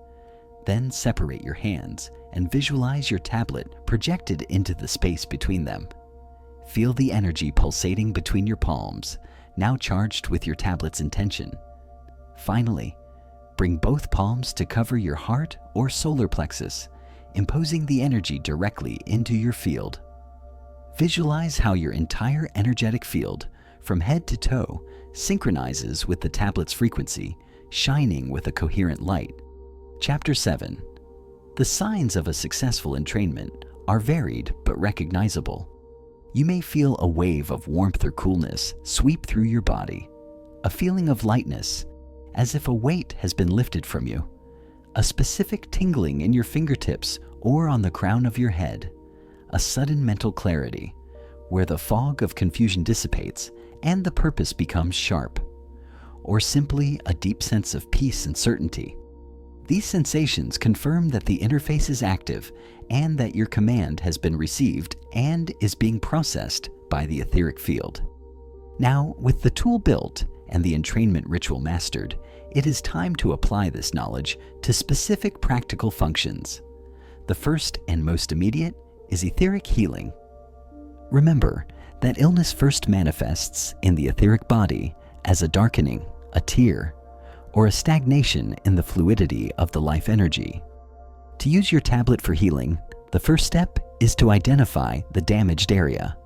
Then separate your hands and visualize your tablet projected into the space between them. Feel the energy pulsating between your palms, now charged with your tablet's intention. Finally, bring both palms to cover your heart or solar plexus, imposing the energy directly into your field. Visualize how your entire energetic field, from head to toe, synchronizes with the tablet's frequency, shining with a coherent light. Chapter 7. The signs of a successful entrainment are varied but recognizable. You may feel a wave of warmth or coolness sweep through your body, a feeling of lightness, as if a weight has been lifted from you, a specific tingling in your fingertips or on the crown of your head, a sudden mental clarity, where the fog of confusion dissipates and the purpose becomes sharp, or simply a deep sense of peace and certainty. These sensations confirm that the interface is active and that your command has been received and is being processed by the etheric field. Now, with the tool built and the entrainment ritual mastered, it is time to apply this knowledge to specific practical functions. The first and most immediate is etheric healing. Remember that illness first manifests in the etheric body as a darkening, a tear, or a stagnation in the fluidity of the life energy. To use your tablet for healing, the first step is to identify the damaged area.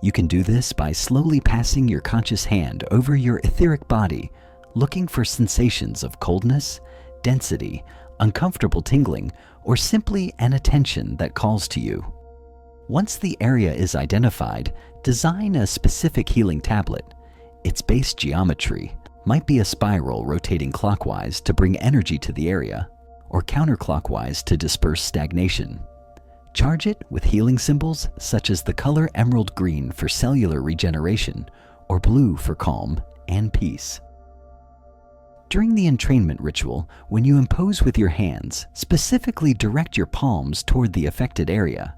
You can do this by slowly passing your conscious hand over your etheric body, looking for sensations of coldness, density, uncomfortable tingling, or simply an attention that calls to you. Once the area is identified, design a specific healing tablet. Its base geometry might be a spiral rotating clockwise to bring energy to the area, or counterclockwise to disperse stagnation. Charge it with healing symbols such as the color emerald green for cellular regeneration, or blue for calm and peace. During the entrainment ritual, when you impose with your hands, specifically direct your palms toward the affected area.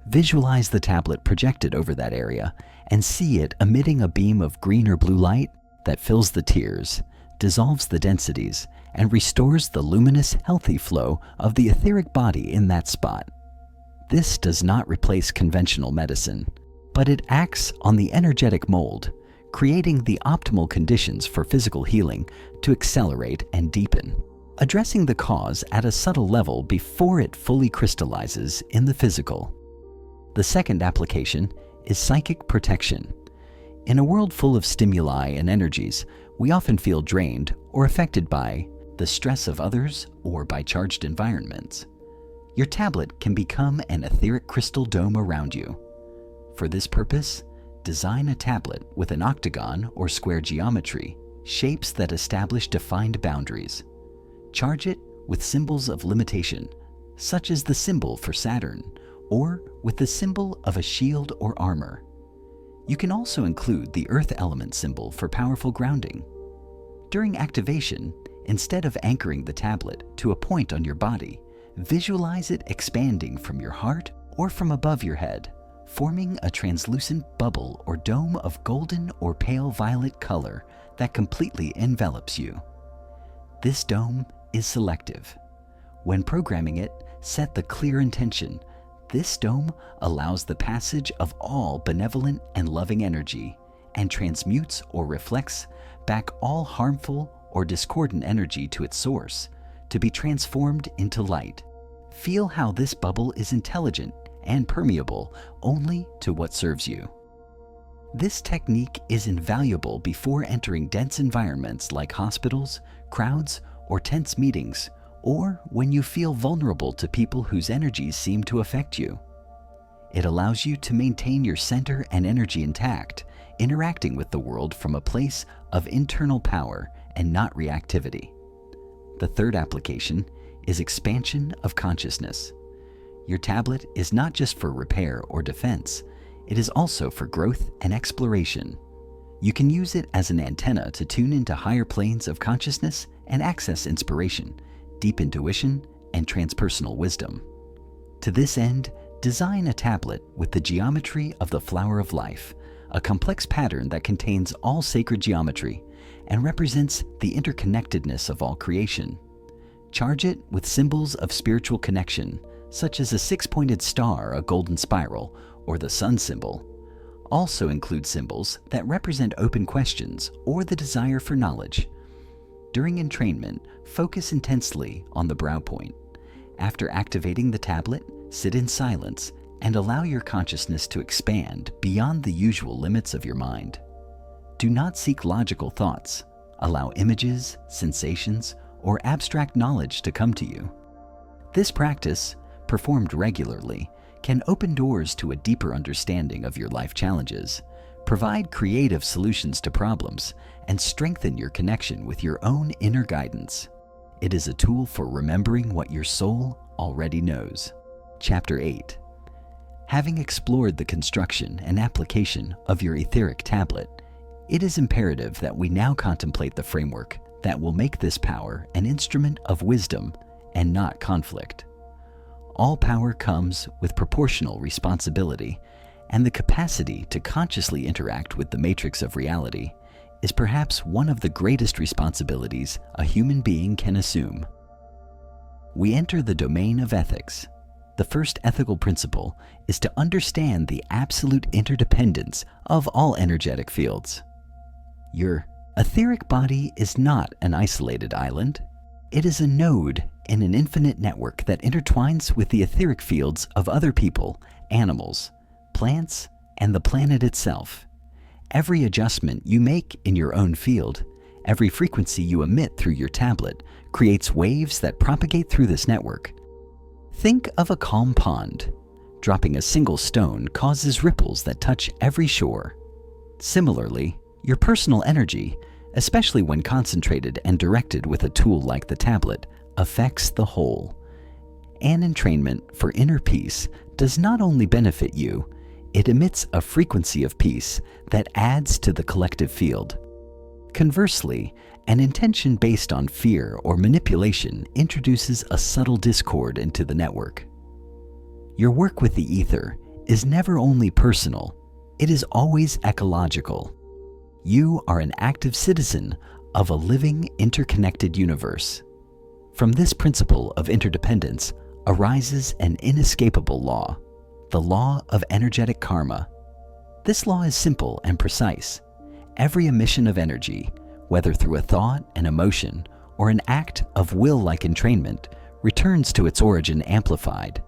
Visualize the tablet projected over that area and see it emitting a beam of green or blue light that fills the tears, dissolves the densities, and restores the luminous, healthy flow of the etheric body in that spot. This does not replace conventional medicine, but it acts on the energetic mold, creating the optimal conditions for physical healing to accelerate and deepen. addressing the cause at a subtle level before it fully crystallizes in the physical. The second application is psychic protection. In a world full of stimuli and energies, we often feel drained or affected by the stress of others or by charged environments. Your tablet can become an etheric crystal dome around you. For this purpose, design a tablet with an octagon or square geometry, shapes that establish defined boundaries. Charge it with symbols of limitation, such as the symbol for Saturn, or with the symbol of a shield or armor. You can also include the earth element symbol for powerful grounding. During activation, instead of anchoring the tablet to a point on your body, visualize it expanding from your heart or from above your head, forming a translucent bubble or dome of golden or pale violet color that completely envelops you. This dome is selective. When programming it, set the clear intention. This dome allows the passage of all benevolent and loving energy and transmutes or reflects back all harmful or discordant energy to its source to be transformed into light. Feel how this bubble is intelligent and permeable only to what serves you. This technique is invaluable before entering dense environments like hospitals, crowds, or tense meetings, or when you feel vulnerable to people whose energies seem to affect you. It allows you to maintain your center and energy intact, interacting with the world from a place of internal power and not reactivity. The third application is expansion of consciousness. Your tablet is not just for repair or defense, it is also for growth and exploration. You can use it as an antenna to tune into higher planes of consciousness and access inspiration, deep intuition, and transpersonal wisdom. To this end, design a tablet with the geometry of the flower of life, a complex pattern that contains all sacred geometry and represents the interconnectedness of all creation. Charge it with symbols of spiritual connection, such as a six-pointed star, a golden spiral, or the sun symbol. Also include symbols that represent open questions or the desire for knowledge. During entrainment, focus intensely on the brow point. After activating the tablet, sit in silence and allow your consciousness to expand beyond the usual limits of your mind. Do not seek logical thoughts. Allow images, sensations, or abstract knowledge to come to you. This practice, performed regularly, can open doors to a deeper understanding of your life challenges, provide creative solutions to problems, and strengthen your connection with your own inner guidance. It is a tool for remembering what your soul already knows. Chapter 8. Having explored the construction and application of your etheric tablet, it is imperative that we now contemplate the framework that will make this power an instrument of wisdom and not conflict. All power comes with proportional responsibility, and the capacity to consciously interact with the matrix of reality is perhaps one of the greatest responsibilities a human being can assume. We enter the domain of ethics. The first ethical principle is to understand the absolute interdependence of all energetic fields. Your etheric body is not an isolated island. It is a node in an infinite network that intertwines with the etheric fields of other people, animals, plants, and the planet itself. Every adjustment you make in your own field, every frequency you emit through your tablet, creates waves that propagate through this network. Think of a calm pond. Dropping a single stone causes ripples that touch every shore. Similarly, your personal energy, especially when concentrated and directed with a tool like the tablet, affects the whole. An entrainment for inner peace does not only benefit you, it emits a frequency of peace that adds to the collective field. Conversely, an intention based on fear or manipulation introduces a subtle discord into the network. Your work with the ether is never only personal, it is always ecological. You are an active citizen of a living, interconnected universe. From this principle of interdependence arises an inescapable law, the law of energetic karma. This law is simple and precise. Every emission of energy, whether through a thought, an emotion, or an act of will-like entrainment returns to its origin amplified.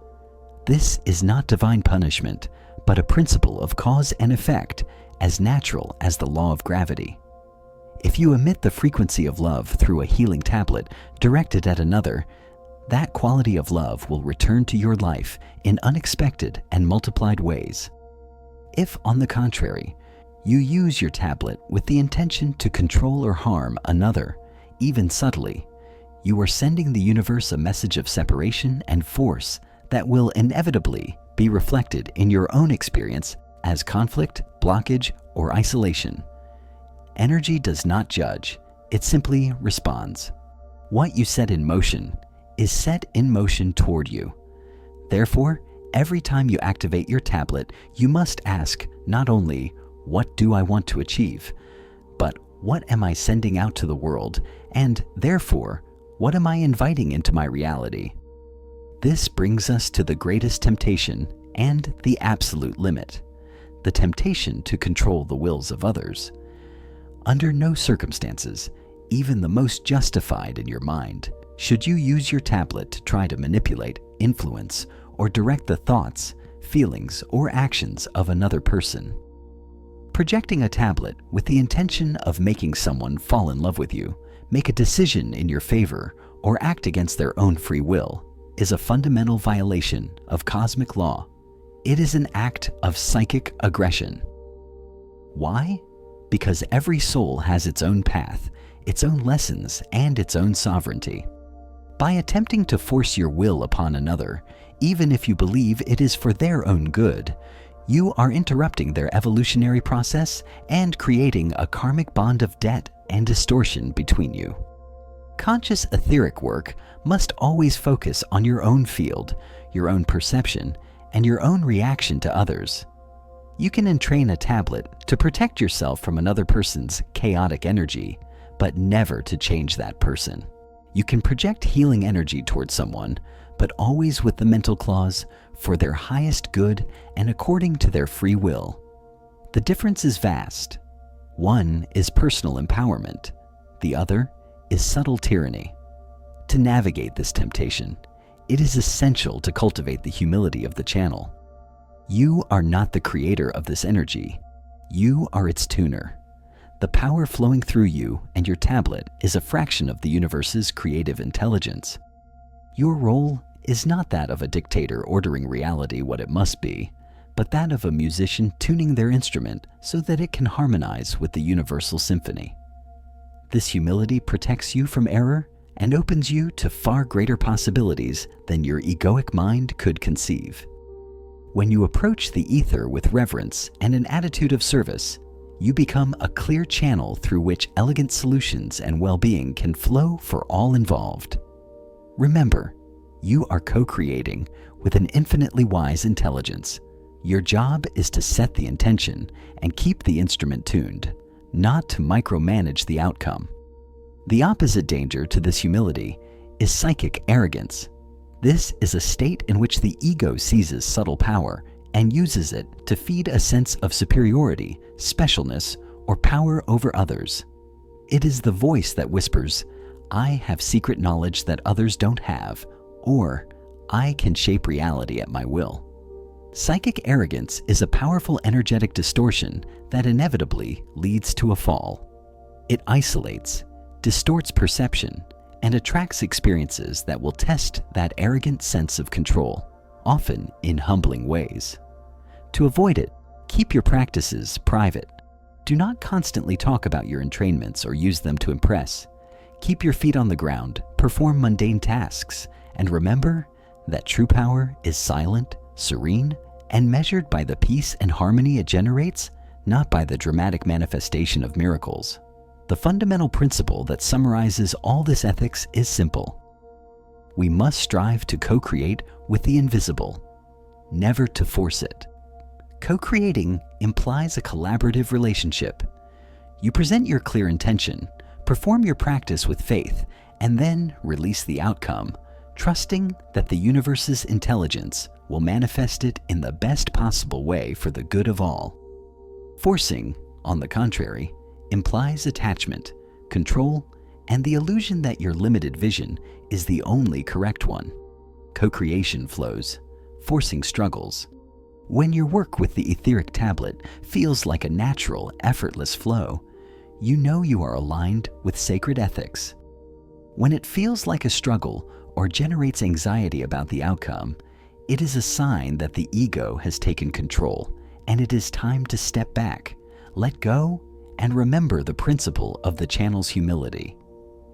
This is not divine punishment, but a principle of cause and effect as natural as the law of gravity. If you emit the frequency of love through a healing tablet directed at another, that quality of love will return to your life in unexpected and multiplied ways. If, on the contrary, you use your tablet with the intention to control or harm another, even subtly, you are sending the universe a message of separation and force that will inevitably be reflected in your own experience as conflict, blockage, or isolation. Energy does not judge, it simply responds. What you set in motion is set in motion toward you. Therefore, every time you activate your tablet, you must ask not only, what do I want to achieve, but what am I sending out to the world, and therefore, what am I inviting into my reality? This brings us to the greatest temptation and the absolute limit, the temptation to control the wills of others. Under no circumstances, even the most justified in your mind, should you use your tablet to try to manipulate, influence, or direct the thoughts, feelings, or actions of another person. Projecting a tablet with the intention of making someone fall in love with you, make a decision in your favor, or act against their own free will is a fundamental violation of cosmic law. It is an act of psychic aggression. Why? Because every soul has its own path, its own lessons, and its own sovereignty. By attempting to force your will upon another, even if you believe it is for their own good, you are interrupting their evolutionary process and creating a karmic bond of debt and distortion between you. Conscious etheric work must always focus on your own field, your own perception, and your own reaction to others. You can entrain a tablet to protect yourself from another person's chaotic energy, but never to change that person. You can project healing energy towards someone, but always with the mental clause, for their highest good and according to their free will. The difference is vast. One is personal empowerment. The other is subtle tyranny. To navigate this temptation, it is essential to cultivate the humility of the channel. You are not the creator of this energy. You are its tuner. The power flowing through you and your tablet is a fraction of the universe's creative intelligence. Your role is not that of a dictator ordering reality what it must be, but that of a musician tuning their instrument so that it can harmonize with the universal symphony. This humility protects you from error and opens you to far greater possibilities than your egoic mind could conceive. When you approach the ether with reverence and an attitude of service, you become a clear channel through which elegant solutions and well-being can flow for all involved. Remember, you are co-creating with an infinitely wise intelligence. Your job is to set the intention and keep the instrument tuned, not to micromanage the outcome. The opposite danger to this humility is psychic arrogance. This is a state in which the ego seizes subtle power and uses it to feed a sense of superiority, specialness, or power over others. It is the voice that whispers, "I have secret knowledge that others don't have," or "I can shape reality at my will." Psychic arrogance is a powerful energetic distortion that inevitably leads to a fall. It isolates, distorts perception, and attracts experiences that will test that arrogant sense of control, often in humbling ways. To avoid it, keep your practices private. Do not constantly talk about your entrainments or use them to impress. Keep your feet on the ground, perform mundane tasks, and remember that true power is silent, serene, and measured by the peace and harmony it generates, not by the dramatic manifestation of miracles. The fundamental principle that summarizes all this ethics is simple. We must strive to co-create with the invisible, never to force it. Co-creating implies a collaborative relationship. You present your clear intention, perform your practice with faith, and then release the outcome, trusting that the universe's intelligence will manifest it in the best possible way for the good of all. Forcing, on the contrary, implies attachment, control, and the illusion that your limited vision is the only correct one. Co-creation flows, forcing struggles. When your work with the etheric tablet feels like a natural, effortless flow, you know you are aligned with sacred ethics. When it feels like a struggle or generates anxiety about the outcome, it is a sign that the ego has taken control, and it is time to step back, let go, and remember the principle of the channel's humility.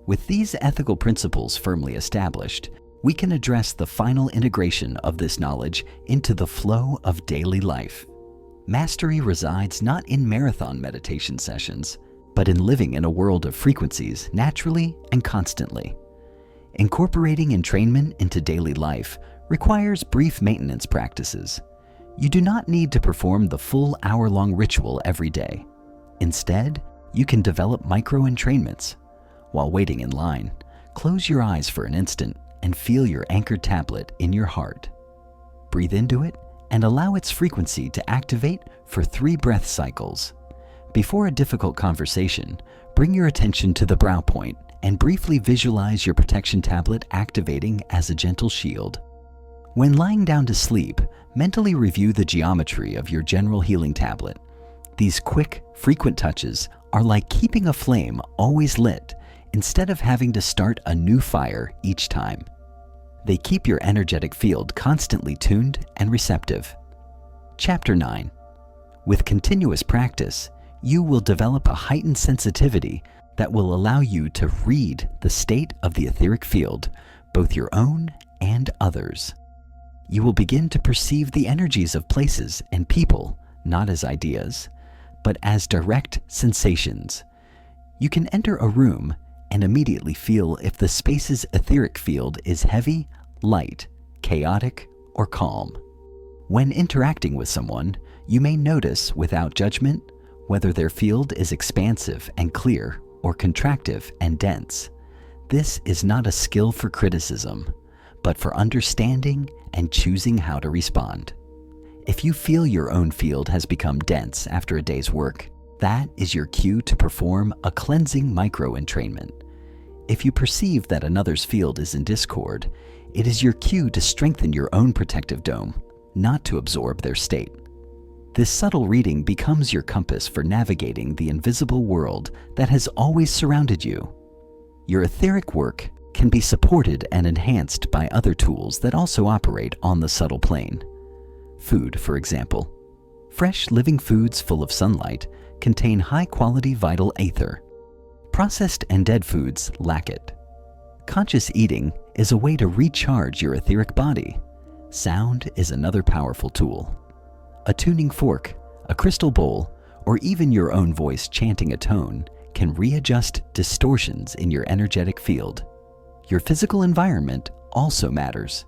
With these ethical principles firmly established, we can address the final integration of this knowledge into the flow of daily life. Mastery resides not in marathon meditation sessions, but in living in a world of frequencies naturally and constantly. Incorporating entrainment into daily life requires brief maintenance practices. You do not need to perform the full hour-long ritual every day. Instead, you can develop micro-entrainments. While waiting in line, close your eyes for an instant and feel your anchored tablet in your heart. Breathe into it and allow its frequency to activate for 3 breath cycles. Before a difficult conversation, bring your attention to the brow point and briefly visualize your protection tablet activating as a gentle shield. When lying down to sleep, mentally review the geometry of your general healing tablet. These quick, frequent touches are like keeping a flame always lit instead of having to start a new fire each time. They keep your energetic field constantly tuned and receptive. Chapter 9. With continuous practice, you will develop a heightened sensitivity that will allow you to read the state of the etheric field, both your own and others. You will begin to perceive the energies of places and people, not as ideas, but as direct sensations. You can enter a room and immediately feel if the space's etheric field is heavy, light, chaotic, or calm. When interacting with someone, you may notice without judgment whether their field is expansive and clear or contractive and dense. This is not a skill for criticism, but for understanding and choosing how to respond. If you feel your own field has become dense after a day's work, that is your cue to perform a cleansing micro-entrainment. If you perceive that another's field is in discord, it is your cue to strengthen your own protective dome, not to absorb their state. This subtle reading becomes your compass for navigating the invisible world that has always surrounded you. Your etheric work can be supported and enhanced by other tools that also operate on the subtle plane. Food, for example. Fresh living foods full of sunlight contain high-quality vital ether. Processed and dead foods lack it. Conscious eating is a way to recharge your etheric body. Sound is another powerful tool. A tuning fork, a crystal bowl, or even your own voice chanting a tone can readjust distortions in your energetic field. Your physical environment also matters.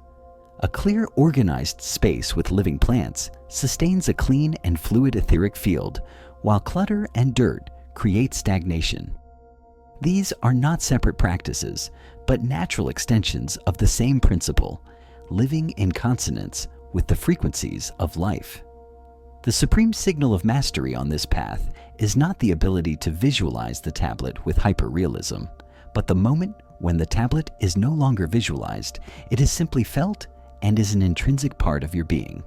A clear, organized space with living plants sustains a clean and fluid etheric field, while clutter and dirt create stagnation. These are not separate practices, but natural extensions of the same principle, living in consonance with the frequencies of life. The supreme signal of mastery on this path is not the ability to visualize the tablet with hyperrealism, but the moment when the tablet is no longer visualized, it is simply felt and is an intrinsic part of your being.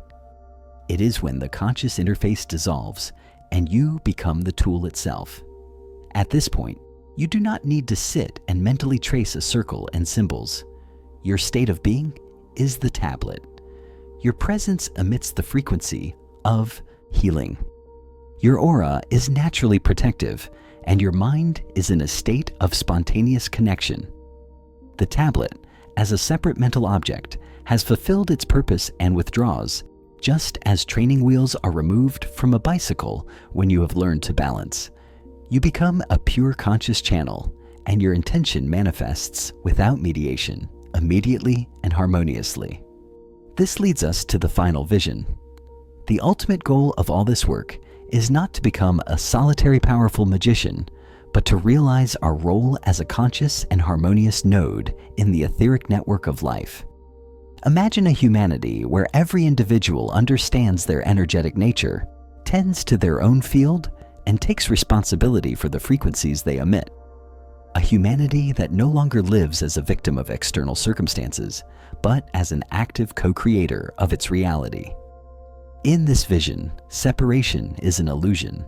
It is when the conscious interface dissolves and you become the tool itself. At this point, you do not need to sit and mentally trace a circle and symbols. Your state of being is the tablet. Your presence emits the frequency of healing. Your aura is naturally protective, and your mind is in a state of spontaneous connection. The tablet, as a separate mental object, has fulfilled its purpose and withdraws, just as training wheels are removed from a bicycle when you have learned to balance. You become a pure conscious channel, and your intention manifests without mediation, immediately and harmoniously. This leads us to the final vision. The ultimate goal of all this work is not to become a solitary powerful magician, but to realize our role as a conscious and harmonious node in the etheric network of life. Imagine a humanity where every individual understands their energetic nature, tends to their own field, and takes responsibility for the frequencies they emit. A humanity that no longer lives as a victim of external circumstances, but as an active co-creator of its reality. In this vision, separation is an illusion.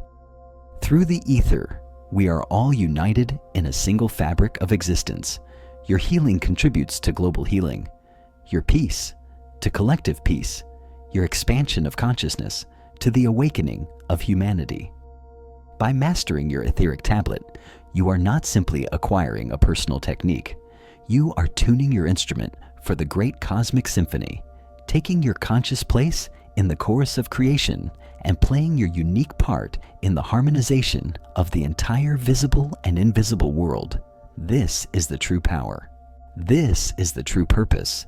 Through the ether, we are all united in a single fabric of existence. Your healing contributes to global healing. Your peace to collective peace. Your expansion of consciousness to the awakening of humanity. By mastering your etheric tablet, you are not simply acquiring a personal technique. You are tuning your instrument for the great cosmic symphony, taking your conscious place in the chorus of creation and playing your unique part in the harmonization of the entire visible and invisible world. This is the true power. This is the true purpose.